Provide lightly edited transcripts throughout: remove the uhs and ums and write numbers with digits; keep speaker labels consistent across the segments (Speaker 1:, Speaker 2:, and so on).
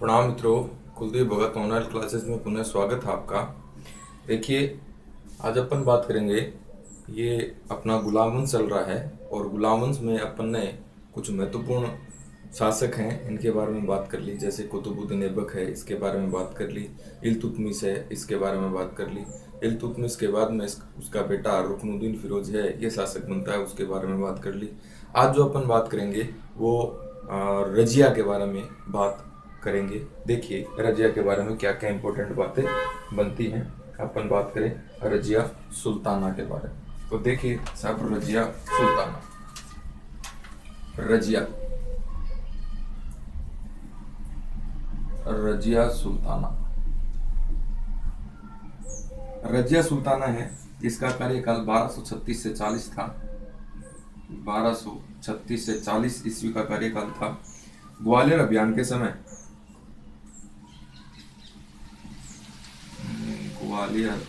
Speaker 1: प्रणाम मित्रों, कुलदीप भगत online classes में पुनः स्वागत है आपका। देखिए, आज अपन बात करेंगे। ये अपना गुलाम वंश चल रहा है और गुलाम वंश में अपन ने कुछ महत्वपूर्ण शासक हैं, इनके बारे में बात कर ली। जैसे कुतुबुद्दीन ऐबक है, इसके बारे में बात कर ली। इल्तुतमिश है, इसके बारे में बात कर ली। इल्तुतमिश के बाद में उसका बेटा रुकनुद्दीन फिरोज है, ये शासक बनता है, उसके बारे में बात कर ली। आज जो अपन बात करेंगे वो रजिया के बारे में बात करेंगे। देखिए, रजिया के बारे में क्या क्या इंपॉर्टेंट बातें बनती हैं। अपन बात करें रजिया सुल्ताना के बारे में, तो देखिए साहब, रजिया सुल्ताना। रजिया रजिया सुल्ताना रजिया सुल्ताना है। इसका कार्यकाल 1236 से 40 था। 1236 से 40 ईस्वी का कार्यकाल था। ग्वालियर अभियान के समय ग्वालियर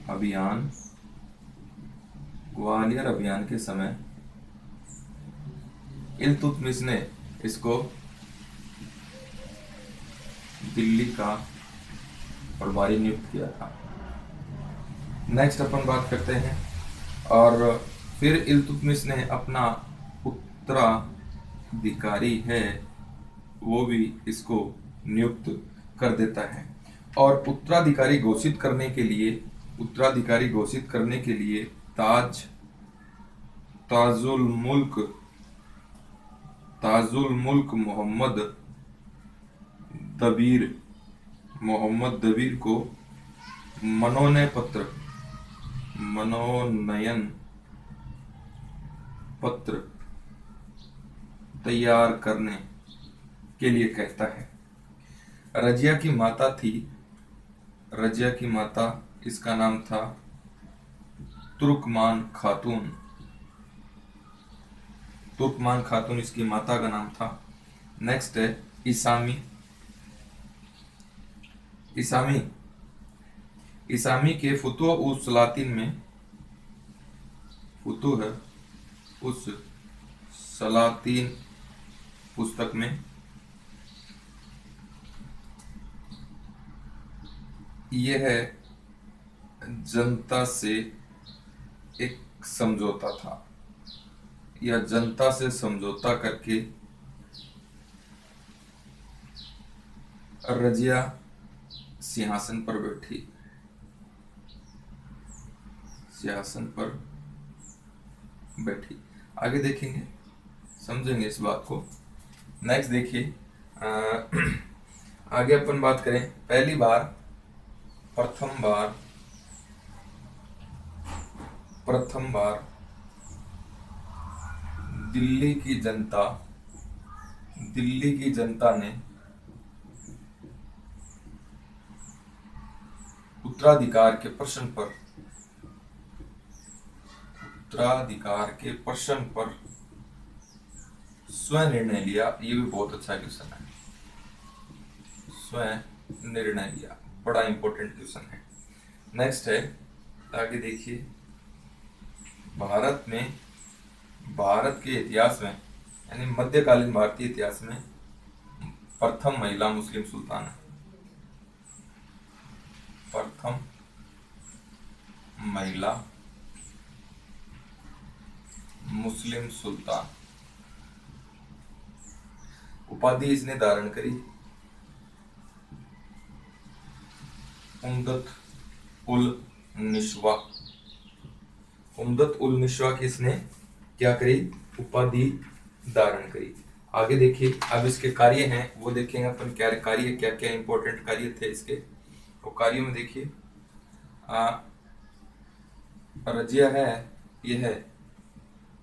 Speaker 1: अभियान ग्वालियर अभियान के समय इल्तुतमिश ने इसको दिल्ली का प्रभारी नियुक्त किया था। नेक्स्ट अपन बात करते हैं, और फिर इल्तुतमिश ने अपना उत्तराधिकारी है वो भी इसको नियुक्त कर देता है। और उत्तराधिकारी घोषित करने के लिए ताजुल मुल्क मोहम्मद दबीर को मनोनयन पत्र तैयार करने के लिए कहता है। रजिया की माता, इसका नाम था तुर्कमान खातून इसकी माता का नाम था। नेक्स्ट है इसामी के फुतुह उस सलातीन में, फुतुह उस सलातीन पुस्तक में यह जनता से एक समझौता था, या जनता से समझौता करके रजिया सिंहासन पर बैठी। आगे देखेंगे, समझेंगे इस बात को। नेक्स्ट देखिए, आगे अपन बात करें। प्रथम बार दिल्ली की जनता ने उत्तराधिकार के प्रश्न पर स्वयं निर्णय लिया। ये भी बहुत अच्छा क्वेश्चन है। स्वयं निर्णय लिया, बड़ा इंपॉर्टेंट क्वेश्चन है। नेक्स्ट है, आगे देखिए। भारत के इतिहास में, यानी मध्यकालीन भारतीय इतिहास में प्रथम महिला मुस्लिम सुल्तान है। प्रथम महिला मुस्लिम सुल्तान। उपाधि इसने धारण करी उम्दत उल निश्वा की इसने क्या करी? उपाधि धारण करी। आगे देखिए, अब इसके कार्य हैं वो देखेंगे अपन। क्या कार्य, क्या क्या इंपॉर्टेंट कार्य थे इसके। तो कार्यों में देखिए, रजिया है, यह है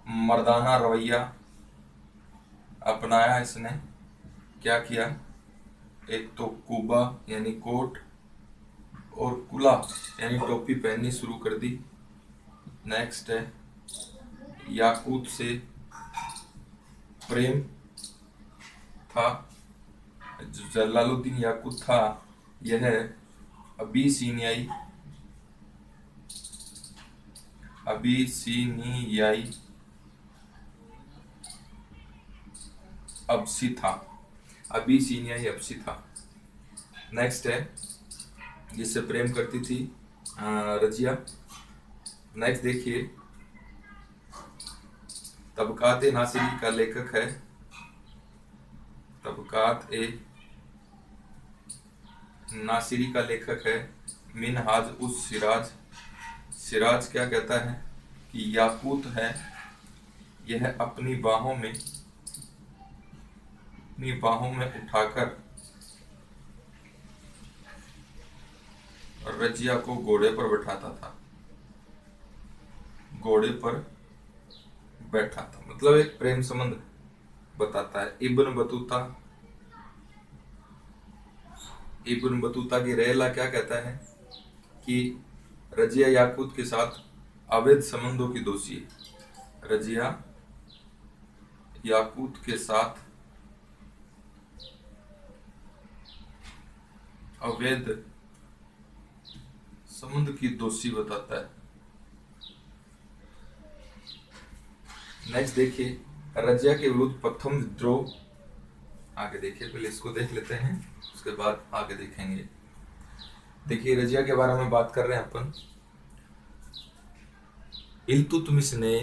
Speaker 1: मर्दाना रवैया अपनाया इसने। क्या किया? एक तो कुबा यानी कोट, और कुला यानी टोपी पहननी शुरू कर दी। नेक्स्ट है, याकूत से प्रेम था। जो जलालुद्दीन याकूत था, यह अबीसीनियाई अबसी था। अबीसीनियाई अप्सिथा। नेक्स्ट है जिससे प्रेम करती थी रजिया। नेक्स्ट देखिए, तबकात ए नासिरी का लेखक है, तबकात ए नासिरी का लेखक है मिनहाज उस सिराज। सिराज क्या कहता है कि याकूत है, यह अपनी बाहों में उठाकर रजिया को घोड़े पर बैठाता था, घोड़े पर बैठा था, मतलब एक प्रेम संबंध बताता है। इब्न बतूता की रेला क्या कहता है कि रजिया याकूत के साथ अवैध संबंधों की दोषी है। रजिया याकूत के साथ अवैध संबंध की दोषी बताता है। नेक्स्ट देखिए, रजिया के विरुद्ध प्रथम विद्रोह। आगे देखिए, पहले इसको देख लेते हैं, उसके बाद आगे देखेंगे। देखिए, रजिया के बारे में बात कर रहे हैं अपन। इल्तुतमिश ने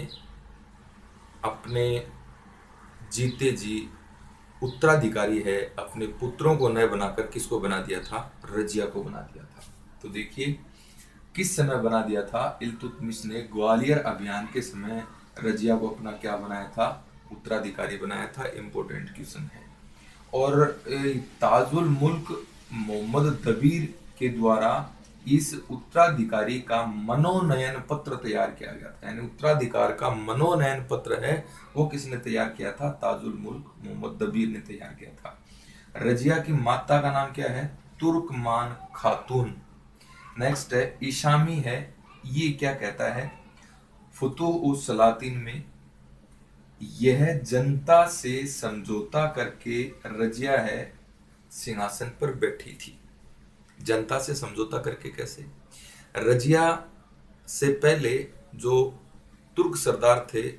Speaker 1: अपने जीते जी उत्तराधिकारी है अपने पुत्रों को न बनाकर किसको बना दिया था? रजिया को बना दिया था। तो देखिए किस समय बना दिया था? इल्तुतमिश ने ग्वालियर अभियान के समय रजिया को अपना क्या बनाया था? उत्तराधिकारी बनाया था। इंपोर्टेंट क्वेश्चन है। और ताजुल मुल्क मोहम्मद दबीर के द्वारा इस उत्तराधिकारी का मनोनयन पत्र तैयार किया गया था। यानी उत्तराधिकार का मनोनयन पत्र है वो किसने तैयार किया था? ताजुल मुल्क मोहम्मद दबीर ने तैयार किया था। रजिया की माता का नाम क्या है? तुर्कमान खातून। नेक्स्ट है इशामी है, ये क्या कहता है? फुतूह सलातीन में यह जनता से समझौता करके रजिया है सिंहासन पर बैठी थी। जनता से समझौता करके कैसे? रजिया से पहले जो तुर्क सरदार थे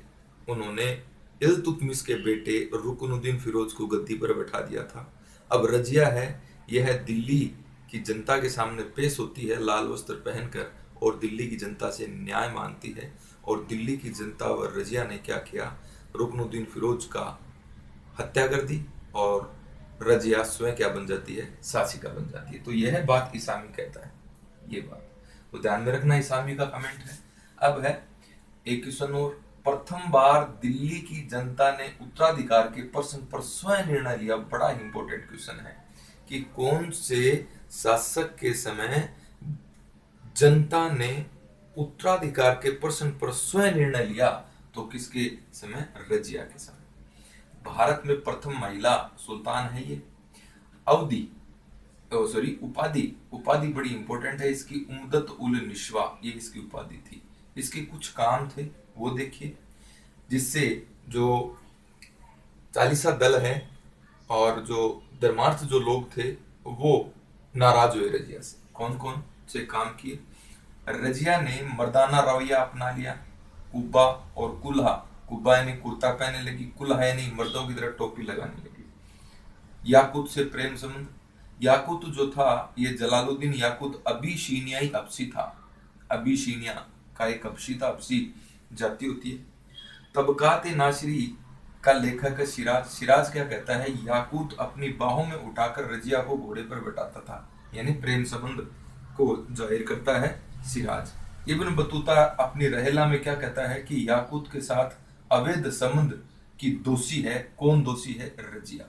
Speaker 1: उन्होंने इल्तुतमिश के बेटे रुकनुद्दीन फिरोज को गद्दी पर बैठा दिया था। अब रजिया है, यह दिल्ली की जनता के सामने पेश होती है लाल वस्त्र पहनकर और दिल्ली की जनता से न्याय मांगती है। और दिल्ली की जनता व रजिया ने क्या किया? रुकनुद्दीन फिरोज का हत्या कर दी और रजिया स्वयं क्या बन जाती है? शासिका बन जाती है। तो यह बात इसामी कहता है, ये बात तो ध्यान में रखना। इसामी का कमेंट है। अब है एक क्वेश्चन और, प्रथम बार दिल्ली की जनता ने उत्तराधिकार के प्रश्न पर स्वयं निर्णय लिया। बड़ा इंपॉर्टेंट क्वेश्चन है कि कौन से शासक के समय जनता ने उत्तराधिकार के प्रश्न पर स्वयं निर्णय लिया? तो किसके समय? रजिया के समय। भारत में प्रथम महिला सुल्तान है ये। अवधि उपाधि बड़ी इंपॉर्टेंट है इसकी। उम्दत उल निश्वा, ये इसकी उपाधि थी। इसके कुछ काम थे वो देखिए, जिससे जो चालीसा दल है और जो धर्मार्थ जो लोग थे वो नाराज हुए रजिया से। कौन कौन से काम किए? रजिया ने मर्दाना रवैया अपना लिया। कुब्बा और कुल्हा, कुब्बा यानी कुर्ता पहने लगी, कुल्हा यानी मर्दों की तरह टोपी लगाने लगी। याकूत से प्रेम संबंध। याकूत जो था ये जलालुद्दीन याकूत अबीसीनियाई अब्सी था। अबीसीनिया का एक अब्सी था, अब्सी जाति होती है। तबकात नासिरी का लेखक है सिराज। सिराज क्या कहता है? याकूत अपनी बाहों में उठाकर रजिया को घोड़े पर बैठाता था, यानी प्रेम संबंध को जाहिर करता है सिराज। इब्न बतूता अपनी रहेला में क्या कहता है कि याकूत के साथ अवैध संबंध की दोषी है। कौन दोषी है? रजिया।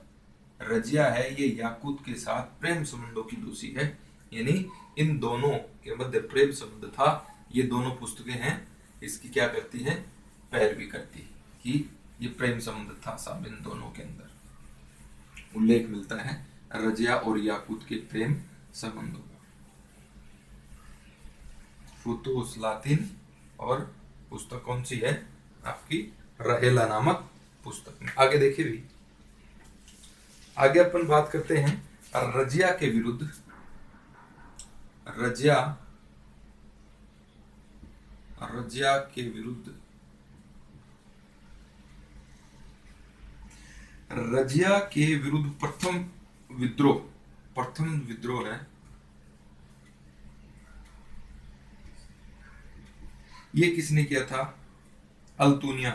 Speaker 1: रजिया है ये याकूत के साथ प्रेम संबंधों की दोषी है, यानी इन दोनों के मध्य प्रेम संबंध था। ये दोनों पुस्तकें हैं, इसकी क्या करती है? पैरवी करती है कि ये प्रेम संबंध था सब इन दोनों के अंदर। उल्लेख मिलता है रजिया और याकूत के प्रेम संबंधों का। फुतूह सलातीन और पुस्तक कौन सी है? आपकी रहेला नामक पुस्तक में। आगे देखिए भी, आगे अपन बात करते हैं रजिया के विरुद्ध। रजिया के विरुद्ध प्रथम विद्रोह है, ये किसने किया था? अल्तुनिया।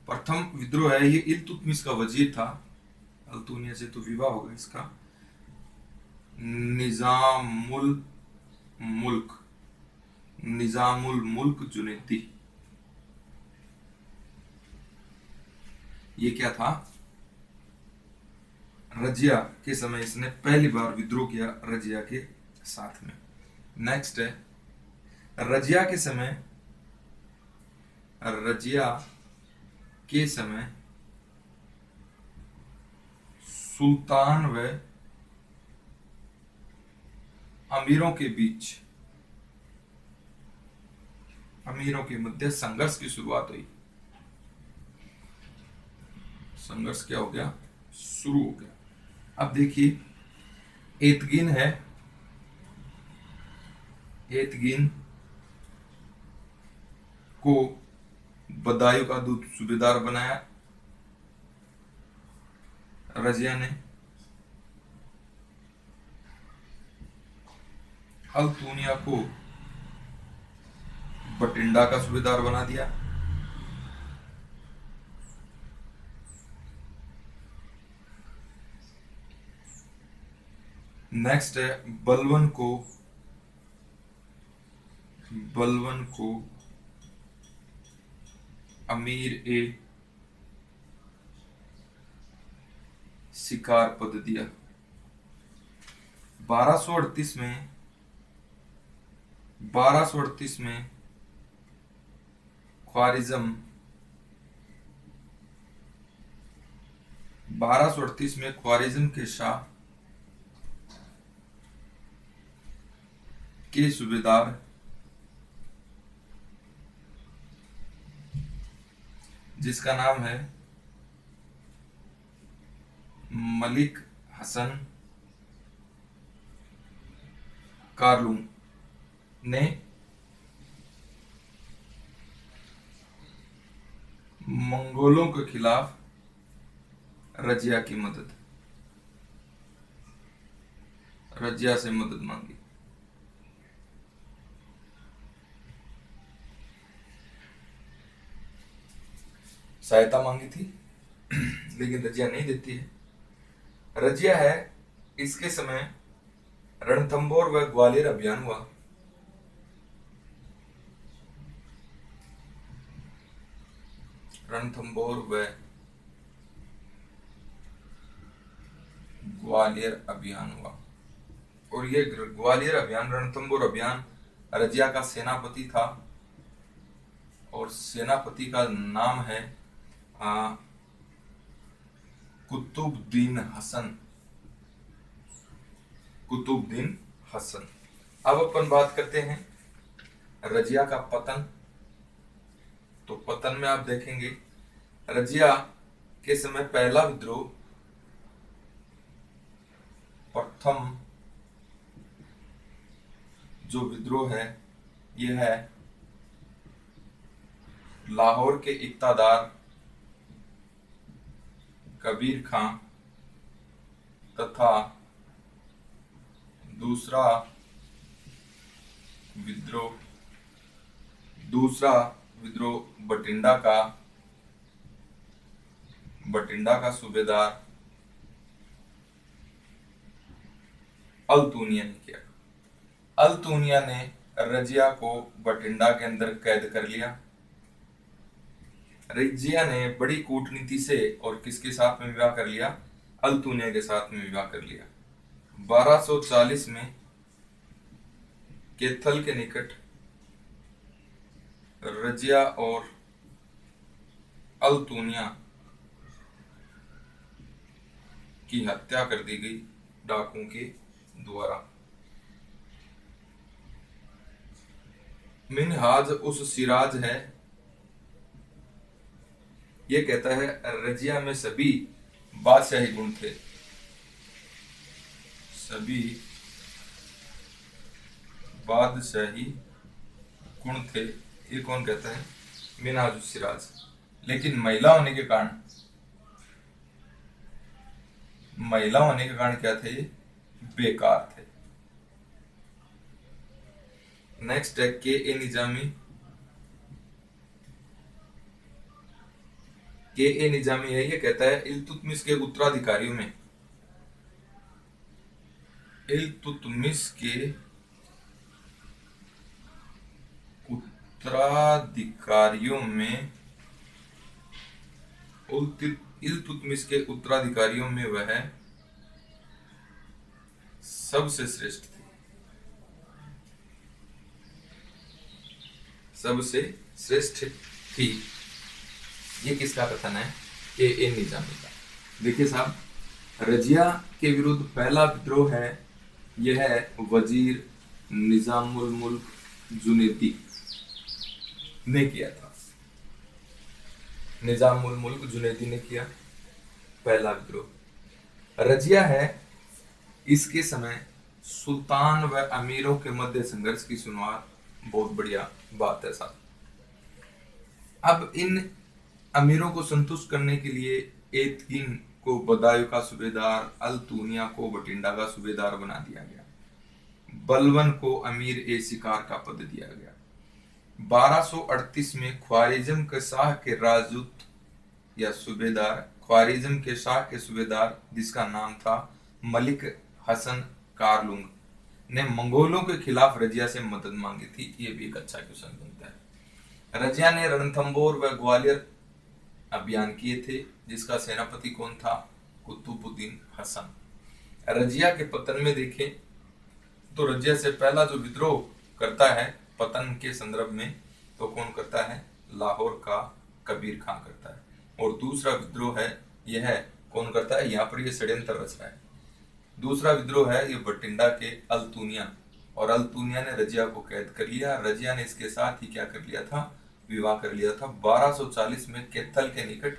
Speaker 1: प्रथम विद्रोह है ये इल्तुतमिश का वजीर था। अल्तुनिया से तो विवाह होगा इसका। निजामुल मुल्क जुनैदी, ये क्या था? रजिया के समय इसने पहली बार विद्रोह किया, रजिया के साथ में। नेक्स्ट है रजिया के समय सुल्तान व अमीरों के मध्य संघर्ष की शुरुआत हुई। संघर्ष क्या हो गया? शुरू हो गया। अब देखिए एतगिन को बदायूं का दूत सूबेदार बनाया रजिया ने। अल्तुनिया को बटिंडा का सूबेदार बना दिया। नेक्स्ट है बलवन को अमीर ए शिकार पद दिया। 1238 में ख्वारिज्म 1238 में ख्वारिज्म के शाह के सूबेदार जिसका नाम है मलिक हसन कारलूम ने मंगोलों के खिलाफ रजिया से मदद मांगी। सहायता मांगी थी लेकिन रजिया नहीं देती है। रजिया है इसके समय रणथंभौर व ग्वालियर अभियान हुआ। रणथंभौर व ग्वालियर अभियान हुआ और ये ग्वालियर अभियान, रणथंभौर अभियान रजिया का सेनापति था और सेनापति का नाम है कुतुबुद्दीन हसन। अब अपन बात करते हैं रजिया का पतन। तो पतन में आप देखेंगे रजिया के समय पहला विद्रोह, प्रथम जो विद्रोह है यह है लाहौर के इक्तादार कबीर खां तथा दूसरा विद्रोह बटिंडा का सूबेदार अल्तुनिया ने किया। अल्तुनिया ने रजिया को बटिंडा के अंदर कैद कर लिया। रजिया ने बड़ी कूटनीति से और किसके साथ में विवाह कर लिया? अल्तुनिया के साथ में विवाह कर लिया। 1240 में कैथल के निकट रजिया और अल्तुनिया की हत्या कर दी गई डाकुओं के द्वारा। मिनहाज उस सिराज है, ये कहता है रजिया में सभी बादशाही गुण थे। सभी बादशाही गुण थे, ये कौन कहता है? मिनहाज उस सिराज। लेकिन महिला होने के कारण क्या थे, ये बेकार थे। नेक्स्ट है के ए निजामी। के ए निजामी है, ये कहता है इल्तुतमिश के उत्तराधिकारियों में इल्तुतमिश के उत्तराधिकारियों में वह सबसे श्रेष्ठ थी, सबसे श्रेष्ठ थी। ये किसका कथन है? के ए निजामी का। देखिए साहब, रजिया के विरुद्ध पहला विद्रोह है, यह है वजीर निजामुल मुल्क जुनैदी ने किया था। निजामुल मुल्क जुनैदी ने किया पहला विद्रोह। रजिया है, इसके समय सुल्तान व अमीरों के मध्य संघर्ष की शुरुआत। बहुत बढ़िया बात है साहब। अब इन अमीरों को संतुष्ट करने के लिए एतगिन को बदायूं का सूबेदार, अल-तूनिया को बठिंडा का सूबेदार बना दिया गया। बलवन को अमीर ए शिकार का पद दिया गया। 1238 में ख्वारिज्म के शाह के राजदूत या सूबेदार, ख्वारिज्म के शाह के सूबेदार जिसका नाम था मलिक हसन कारलुंग ने मंगोलों के खिलाफ रजिया से मदद मांगी थी। ये भी एक अच्छा क्वेश्चन बनता है। रजिया ने रणथंबोर व ग्वालियर अभियान किए थे, जिसका सेनापति कौन था? कुतुबुद्दीन हसन। रजिया के पतन में देखें तो रजिया से पहला जो विद्रोह करता है पतन के संदर्भ में, तो कौन करता है? लाहौर का कबीर खान करता है। और दूसरा विद्रोह है, यह कौन करता है? यहाँ पर यह षड्यंत्र रच रहा है। दूसरा विद्रोह है ये बठिंडा के अल-तूनिया, और अल-तूनिया ने रजिया को कैद कर लिया। रजिया ने इसके साथ ही क्या कर लिया था? विवाह कर लिया था। 1240 में कैथल के निकट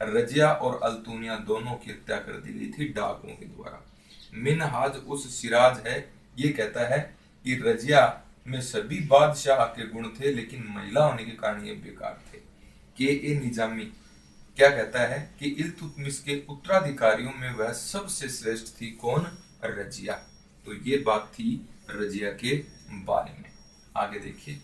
Speaker 1: रजिया और अल-तूनिया दोनों की हत्या कर दी गई थी डाकुओं के द्वारा। मिनहाज उस सिराज है, ये कहता है कि रजिया में सभी बादशाह के गुण थे, लेकिन महिला होने के कारण ये बेकार थे। के ए निजामी क्या कहता है कि इल्तुतमिश के उत्तराधिकारियों में वह सबसे श्रेष्ठ थी। कौन? रजिया। तो ये बात थी रजिया के बारे में। आगे देखिए,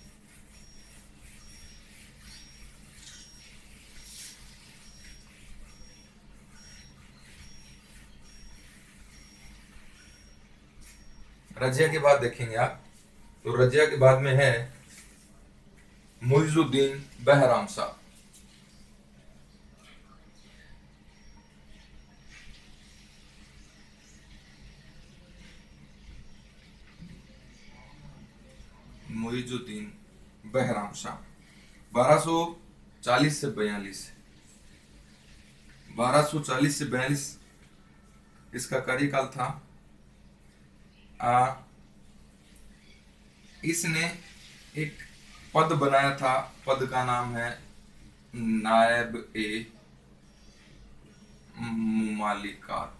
Speaker 1: रजिया के बाद देखेंगे आप, तो रजिया के बाद में है मुइजुद्दीन बहराम शाह। मुइजुद्दीन बहराम शाह 1240 से 42, 1240 से 42 इसका कार्यकाल था। इसने एक पद बनाया था, पद का नाम है नायब ए मुमालिकात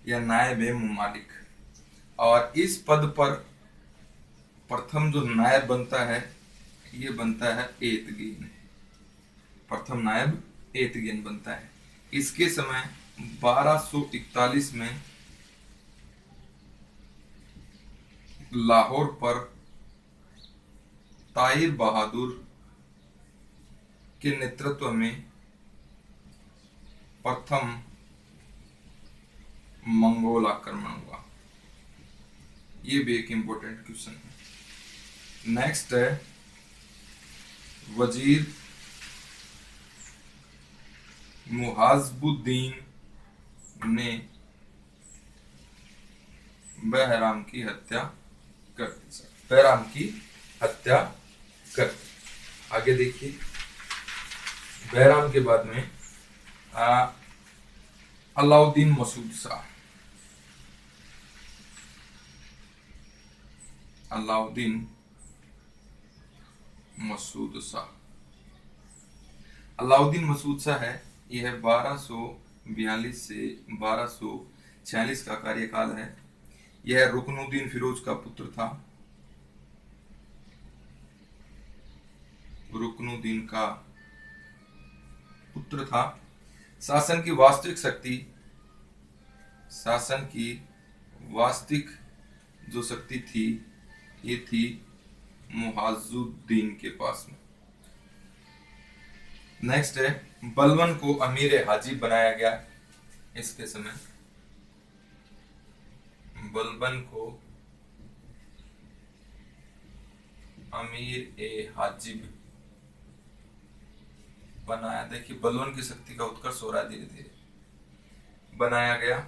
Speaker 1: या नायब ए मुमालिक। और इस पद पर प्रथम जो नायब बनता है ये बनता है एतगिन। प्रथम नायब एतगिन बनता है। इसके समय 1241 में लाहौर पर ताहिर बहादुर के नेतृत्व में प्रथम मंगोल आक्रमण हुआ। ये भी एक इंपॉर्टेंट क्वेश्चन है। नेक्स्ट है वजीर मुहाजबुद्दीन ने बहराम की हत्या कर दी। बहराम की हत्या कर दी। आगे देखिए, बहराम के बाद में अलाउद्दीन मसूद शाह। अलाउद्दीन मसूद शाह, अलाउद्दीन मसूद शाह है, यह 1242 से 1246 का कार्यकाल है। यह रुकनुद्दीन फिरोज का पुत्र था। रुकनुद्दीन का पुत्र था। शासन की वास्तविक जो शक्ति थी ये थी मुआजुद्दीन के पास में। नेक्स्ट है, बलबन को अमीर हाजिब बनाया गया। इसके समय बलबन को अमीर ए हाजिब बनाया। देखिए बलबन की शक्ति का उत्कर्ष हो रहा है धीरे धीरे, बनाया गया।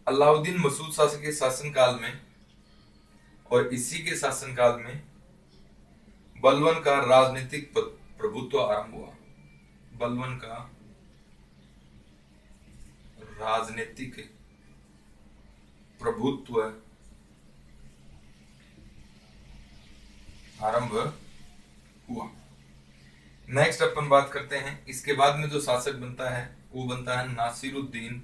Speaker 1: अलाउद्दीन मसूद शासक के शासनकाल में और इसी के शासनकाल में बलबन का राजनीतिक प्रभुत्व आरंभ हुआ। बलबन का राजनीतिक प्रभुत्व आरंभ हुआ। नेक्स्ट अपन बात करते हैं, इसके बाद में जो शासक बनता है वो बनता है नासिरुद्दीन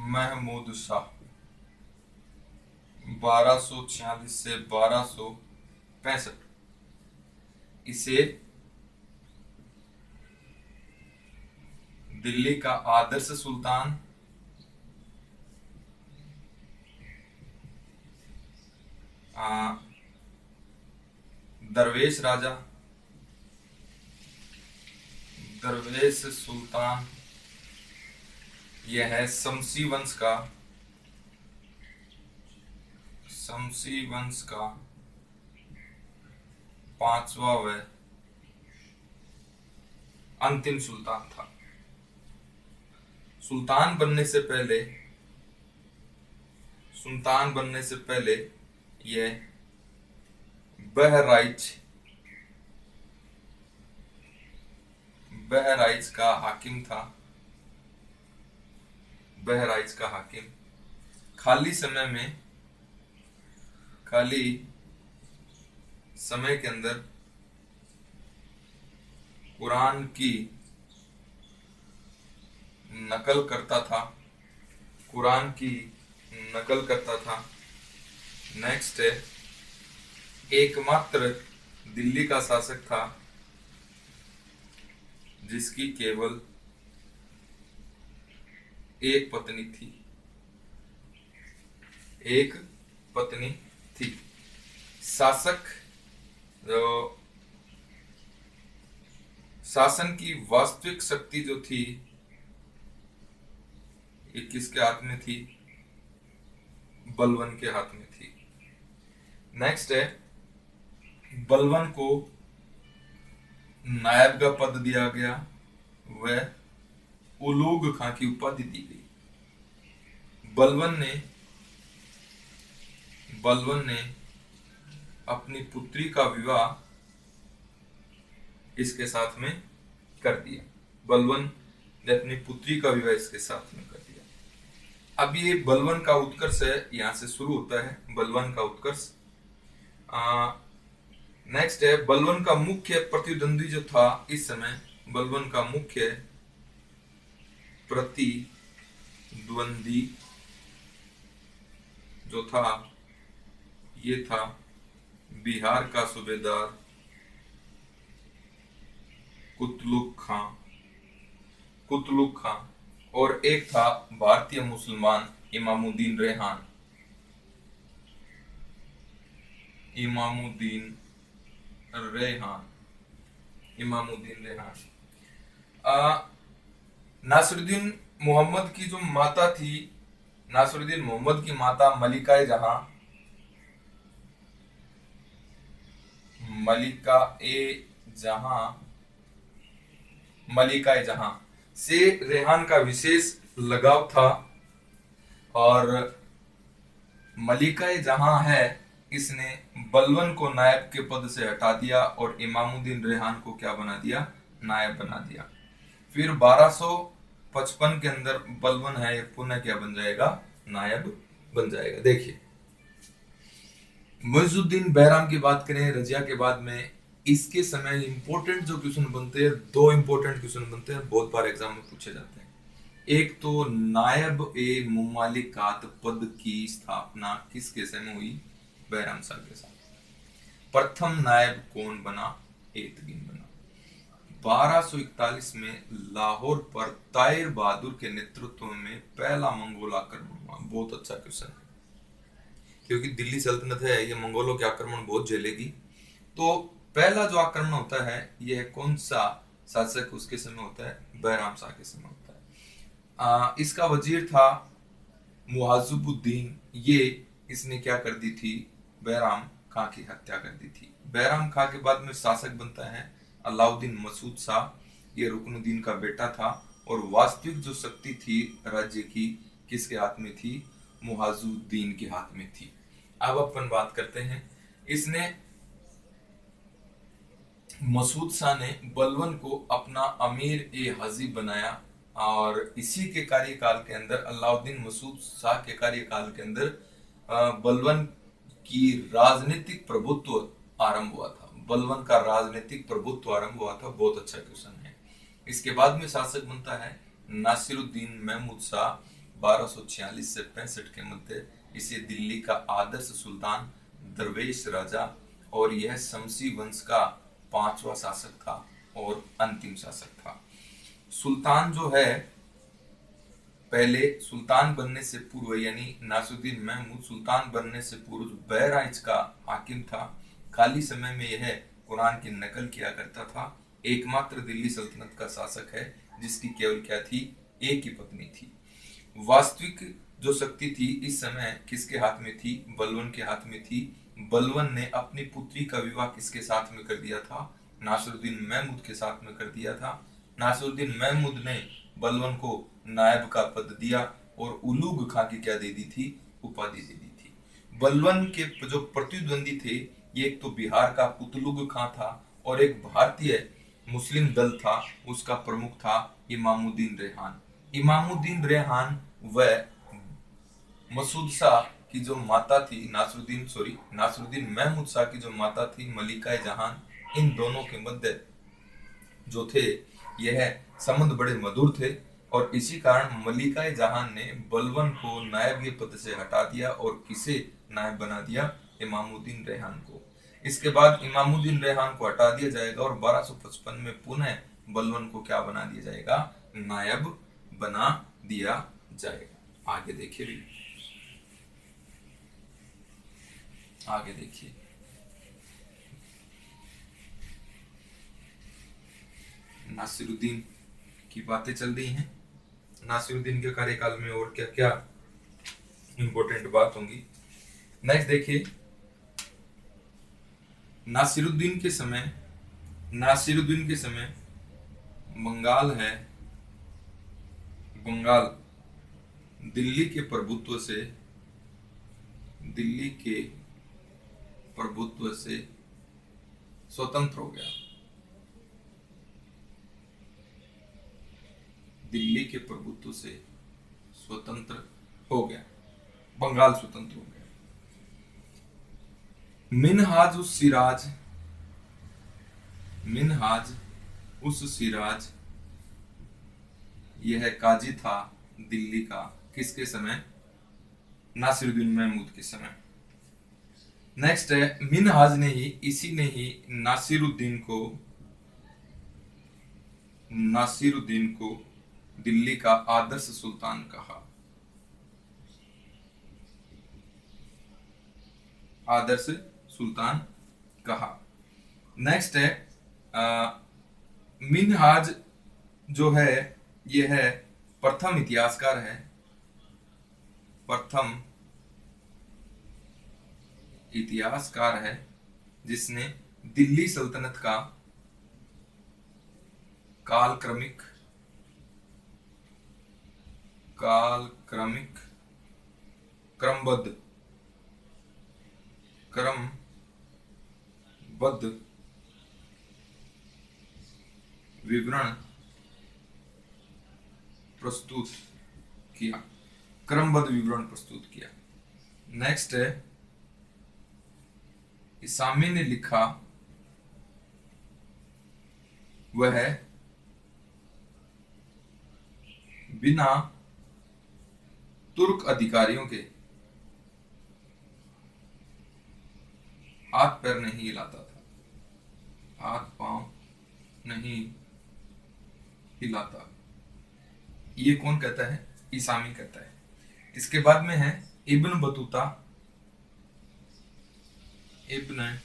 Speaker 1: महमूद शाह 1246 से 1265। इसे दिल्ली का आदर्श सुल्तान, दरवेश राजा, दरवेश सुल्तान, यह है शमसी वंश का पांचवा व अंतिम सुल्तान था। सुल्तान बनने से पहले यह बहराइच का हाकिम था। बहराइच का हाकिम खाली समय के अंदर कुरान की नकल करता था। नेक्स्ट है, एकमात्र दिल्ली का शासक था जिसकी केवल एक पत्नी थी। शासन की वास्तविक शक्ति जो थी ये किसके हाथ में थी? बलबन के हाथ में थी। नेक्स्ट है, बलबन को नायब का पद दिया गया व उलूग खां की उपाधि दी गई। बलबन ने अपनी पुत्री का विवाह इसके साथ में कर दिया। बलबन ने अपनी पुत्री का विवाह इसके साथ में कर दिया। अब ये बलबन का उत्कर्ष है, यहां से शुरू होता है बलबन का उत्कर्ष। नेक्स्ट है, बलबन का मुख्य प्रतिद्वंदी जो था इस समय, बलबन का मुख्य प्रतिद्वंदी जो था ये था बिहार का सूबेदार कुतलुक खां और एक था भारतीय मुसलमान इमामुद्दीन रेहान। नासिरुद्दीन मोहम्मद की जो माता थी, नासिरुद्दीन मोहम्मद की माता मलिका जहां से रेहान का विशेष लगाव था और मलिका जहां है इसने बलबन को नायब के पद से हटा दिया और इमामुद्दीन रेहान को क्या बना दिया? नायब बना दिया। फिर 1255 के अंदर बलबन है पुनः क्या बन जाएगा? नायब बन जाएगा। देखिए मुइजुद्दीन बहराम की बात करें रजिया के बाद में, इसके समय इंपॉर्टेंट जो क्वेश्चन बनते हैं, दो इंपॉर्टेंट क्वेश्चन बनते हैं, बहुत बार एग्जाम में पूछे जाते हैं। एक तो नायब ए मुमालिकात पद की स्थापना किसके समय हुई? बैराम शाह के साथ। प्रथम नायब कौन बना? एतगिन बना। 1241 में लाहौर पर ताहिर बहादुर के नेतृत्व में पहला मंगोल आक्रमण हुआ। बहुत अच्छा क्वेश्चन है, क्योंकि दिल्ली सल्तनत है, ये मंगोलों के आक्रमण बहुत झेलेगी। तो पहला जो आक्रमण होता है यह कौन सा शासक उसके समय होता है? बैराम शाह के समय होता है। इसका वजीर था मुआजुबुद्दीन। ये इसने क्या कर दी थी? बैराम खां की हत्या कर दी थी। बैराम खां के बाद में शासक बनता है अलाउद्दीन मसूद शाह। ये रुकनुद्दीन का बेटा था, और वास्तविक जो शक्ति थी राज्य की किसके हाथ में थी? मुआजुद्दीन के हाथ में थी। अब अपन बात करते हैं, इसने मसूद शाह ने बलवन को अपना अमीर ए हजीब बनाया, और इसी के कार्यकाल के अंदर अलाउद्दीन मसूद शाह के कार्यकाल के अंदर बलवन की राजनीतिक प्रभुत्व आरंभ हुआ था। बलवन का राजनीतिक प्रभुत्व आरंभ हुआ था। बहुत अच्छा क्वेश्चन है। इसके बाद में शासक बनता है नासिरुद्दीन महमूद शाह। 1246 से 65 के मध्य इसे दिल्ली का आदर्श सुल्तान, दरवेश राजा, और यह शमसी वंश का 5वां शासक था और अंतिम शासक था। सुल्तान जो है, पहले सुल्तान बनने से पूर्व यानी नासिरुद्दीन महमूद सुल्तान बनने से पूर्व बहराइच का हाकिम था। खाली समय में यह कुरान की नकल किया करता था। एकमात्र दिल्ली सल्तनत का शासक है जिसकी केवल क्या थी? एक ही पत्नी थी। वास्तविक जो शक्ति थी इस समय किसके हाथ में थी? बलवन के हाथ में थी। बलवन ने अपनी पुत्री का विवाह किसके साथ में कर दिया था? नासिरुद्दीन महमूद के साथ में कर दिया था। नासिरुद्दीन महमूद ने बलवन को नायब का पद दिया और उलूग खां की क्या दे दी थी? उपाधि दे दी थी। बलवन के जो प्रतिद्वंदी थे, ये एक तो बिहार का कुतलुग खां था, और एक भारतीय मुस्लिम दल था, उसका प्रमुख था इमामुद्दीन रेहान। इमामुद्दीन रेहान व मसूद शाह की जो माता थी, नासिरुद्दीन महमूद शाह की जो माता थी मलिका जहां, इन दोनों के मध्य जो थे यह संबंध बड़े मधुर थे, और इसी कारण मलिका जहां ने बलवन को नायब के पद से हटा दिया और किसे नायब बना दिया? इमामुद्दीन रेहान को। इसके बाद इमामुद्दीन रेहान को हटा दिया जाएगा और 1255 में पुनः बलवन को क्या बना दिया जाएगा? नायब बना दिया जाएगा। आगे देखिए, आगे देखिए, नासिरुद्दीन की बातें चल रही हैं। नासिरुद्दीन के कार्यकाल में और क्या क्या इंपॉर्टेंट बात होंगी, नेक्स्ट देखिए। नासिरुद्दीन के समय बंगाल है, बंगाल दिल्ली के प्रभुत्व से स्वतंत्र हो गया। दिल्ली के प्रभुत्व से स्वतंत्र हो गया, बंगाल स्वतंत्र हो गया। मिनहाज उस सिराज यह काजी था दिल्ली का, किसके समय? नासिरुद्दीन महमूद के समय। नेक्स्ट है, मिनहाज ने ही नासिरुद्दीन को दिल्ली का आदर्श सुल्तान कहा। आदर्श सुल्तान कहा। नेक्स्ट है, मिनहाज जो है यह है प्रथम इतिहासकार है, प्रथम इतिहासकार है जिसने दिल्ली सल्तनत का कालक्रमिक क्रमबद्ध विवरण प्रस्तुत किया। नेक्स्ट है, इसामी ने लिखा वह बिना तुर्क अधिकारियों के हाथ पैर नहीं हिलाता था, हाथ पांव नहीं हिलाता। ये कौन कहता है? इसामी कहता है। इसके बाद में है Ibn Battuta. Ibn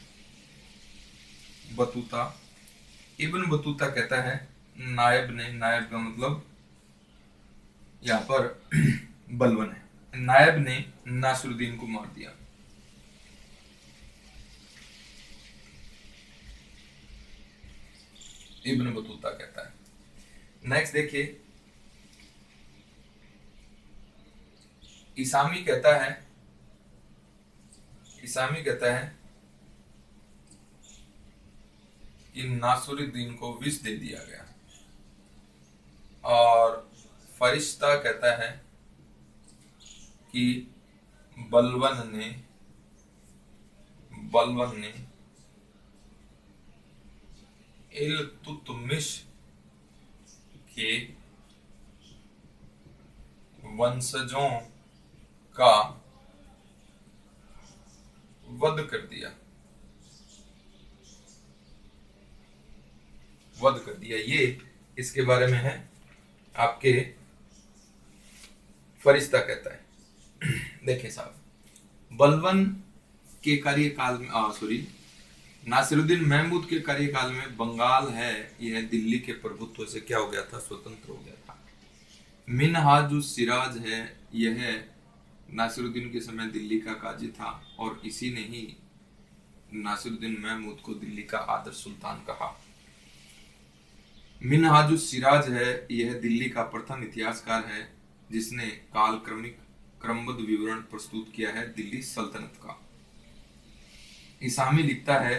Speaker 1: Battuta Ibn Battuta कहता है नायब ने, नायब का मतलब यहाँ पर बलवन है, नायब ने नासिरुद्दीन को मार दिया। इब्न बतूता कहता है। नेक्स्ट देखिए, इसामी कहता है, इसामी कहता है कि नासिरुद्दीन को विष दे दिया गया, और फरिश्ता कहता है कि बलवन ने इल्तुतमिश के वंशजों का वध कर दिया, वध कर दिया। ये इसके बारे में है आपके फरिश्ता कहता है। देखिए साहब, बलवन के कार्यकाल में नासिरुद्दीन महमूद के कार्यकाल में बंगाल है, यह दिल्ली के प्रभुत्व से क्या हो गया था? स्वतंत्र हो गया था। मिनहाजुस सिराज है, यह नासिरुद्दीन के समय दिल्ली का काजी था, और इसी ने ही नासिरुद्दीन महमूद को दिल्ली का आदर्श सुल्तान कहा। मिनहाजुस सिराज है, यह दिल्ली का प्रथम इतिहासकार है जिसने कालक्रमिक क्रमबद्ध विवरण प्रस्तुत किया है दिल्ली सल्तनत का। इसामी लिखता है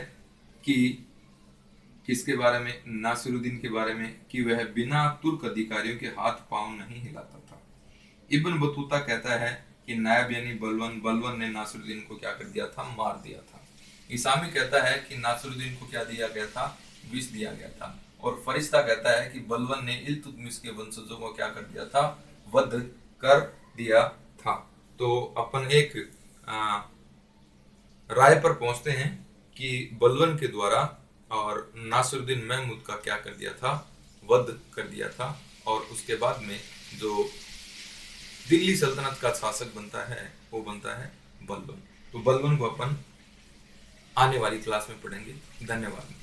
Speaker 1: कि किसके बारे में? नासिरुद्दीन के बारे में, कि वह बिना तुर्क अधिकारियों के हाथ पांव नहीं हिलाता था। इब्न बतूता कहता है कि नायब यानी बलवन ने नासिरुद्दीन को क्या कर दिया था? मार दिया था। इसामी कहता है कि नासिरुद्दीन को क्या दिया गया था? विष दिया गया था। और फरिश्ता कहता है कि बलवन ने इल्तुतमिश के वंशजों को क्या कर दिया था? वध कर दिया था। तो अपन एक राय पर पहुंचते हैं कि बलवन के द्वारा और नासिरुद्दीन महमूद का क्या कर दिया था? वध कर दिया था। और उसके बाद में जो दिल्ली सल्तनत का शासक बनता है वो बनता है बलवन। तो बलवन को अपन आने वाली क्लास में पढ़ेंगे। धन्यवाद।